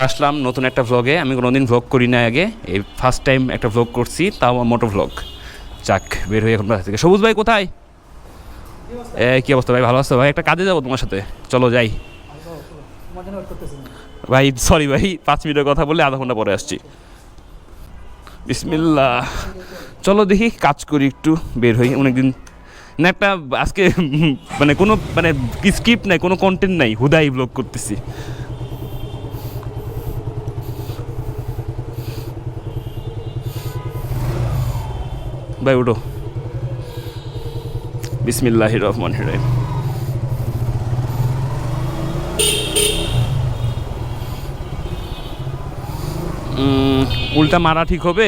আসলাম নতুন একটা ভ্লগে। আমি কোনোদিন ভ্লগ করি না আগে, এই ফার্স্ট টাইম একটা ভ্লগ করছি, তাও মোটো ভ্লগ। যাক, বের হয়ে এখন বাসা থেকে। সবুজ ভাই কোথায়? কী অবস্থা ভাই? ভালো আছো ভাই? একটা কাজে যাবো তোমার সাথে, চলো যাই। ভাই সরি ভাই, 5 মিনিটের কথা বললে আধা ঘন্টা পরে আসছি। বিসমিল্লাহ, চলো দেখি কাজ করি একটু, বের হই। অনেকদিন না একটা আজকে মানে কোনো মানে স্ক্রিপ্ট নাই, কোনো কন্টেন্ট নাই, হুদাই ব্লগ করতেছি। ভাই উঠো। বিসমিল্লাহির রহমানির রহিম। উল্টা মারা ঠিক হবে?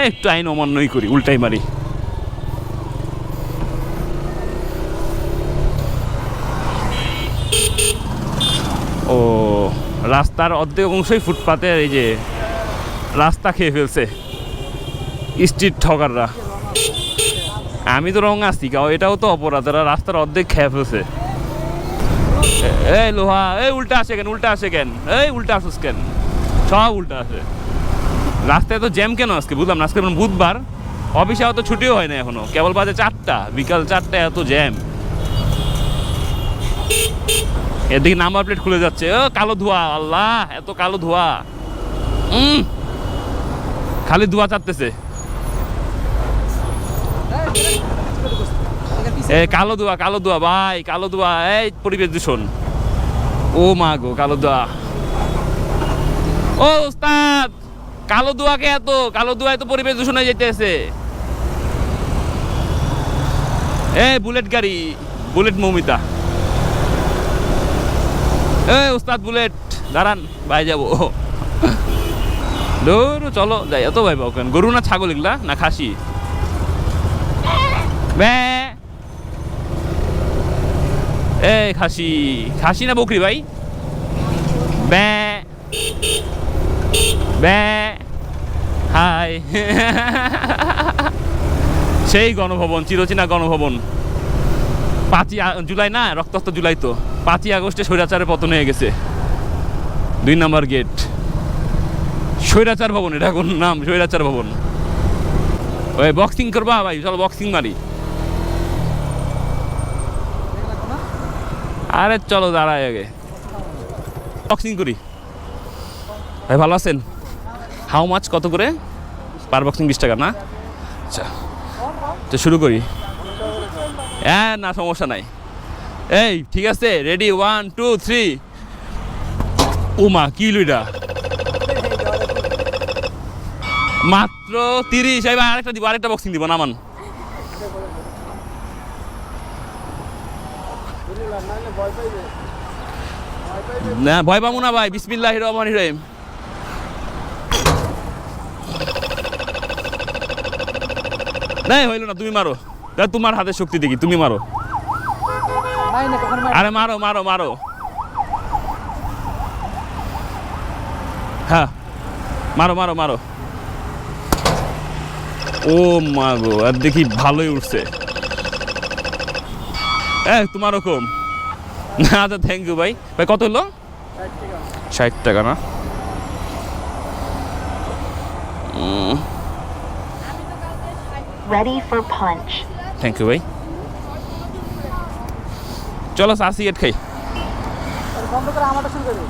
একটু আইন অমান্যই করি, উল্টাই মারি। ও, রাস্তার অর্ধেক অংশই ফুটপাতের, এই যে রাস্তা খেয়ে ফেলছে স্ট্রিট ঠকাররা। আমি তো রং আসছি, এটাও তো অপরাধ, এরা রাস্তার অর্ধেক খেয়ে ফেলছে। এই লোহা, এই উল্টা আসে কেন? উল্টা আসে কেন? এই উল্টা আসুস কেন? সব উল্টা আসে। রাস্তায় তো জ্যাম কেন আজকে বুঝলাম না। আজকে বুধবার, অফিসে তো ছুটিও হয় না এখনো, কেবল বাজে 4টা, বিকাল 4টায় এত জ্যাম। এদিকে নাম্বার প্লেট খুলে যাচ্ছে, ও কালো ধোয়া, আল্লাহ এত কালো ধোয়া, খালি ধোয়া চাটতেছে। এ কালো ধোয়া, কালো ধোয়া ভাই, কালো ধোয়া, এই পরিবেশ দূষণ। ও মা গো, কালো ধোয়া। ও ওস্তাদ, কালো ধোয়াকে এত কালো ধোয়ায় তো পরিবেশ দূষণ হয়ে যেতেছে। এ বুলেট গাড়ি, বুলেট মৌমিতা। এ ওস্তাদ বুলেট, দাঁড়ান ভাই যাবো। দূর চলো যাই। এত ভাই পাও কেন? গরু না ছাগল এগুলা, না খাসি? এ খাসি, খাসি না বকরি ভাই? ব্যা ব্যা হাই। সেই গণভবন, চিরচেনা গণভবন। 5ই জুলাই না, রক্তাক্ত জুলাই তো। 5ই আগস্টে স্বৈরাচারের পতন হয়ে গেছে। 2 নম্বর গেট, স্বৈরাচার ভবন। এটা কোন নাম? স্বৈরাচার ভবন। ওই বক্সিং করবা ভাই? চলো বক্সিং মারি। আরে চলো দাঁড়াই আগে বক্সিং করি। ভাই ভালো আছেন? হাউ মাছ, কত করে পার বক্সিং? 20 টাকা না? আচ্ছা, তো শুরু করি। হ্যাঁ না, সমস্যা নাই। এই ঠিক আছে, রেডি, 1 2 3। ও মা, কি লইডা মাত্র 30। এই ভাই আরেকটা দিব, আরেকটা বক্সিং দিব, নামান। না ভয় পাবো না ভাই, বিসমিল্লাহির রহমানির রহিম। না হইল না, তুমি মারো। তোমার হাতের শক্তি দেখি, তুমি মারো। আরে মারো মারো মারো। হ্যাঁ মারো মারো মারো। ও মা গো, আর দেখি ভালোই উঠছে। তোমার ওরকম না? আচ্ছা থ্যাংক ইউ ভাই। ভাই কত হলো? 60 টাকা না? Ready for punch. Thank you ভাই। চলো চা সিগারেট খাই। বন্ধ করে আমারটা শুরু করবে।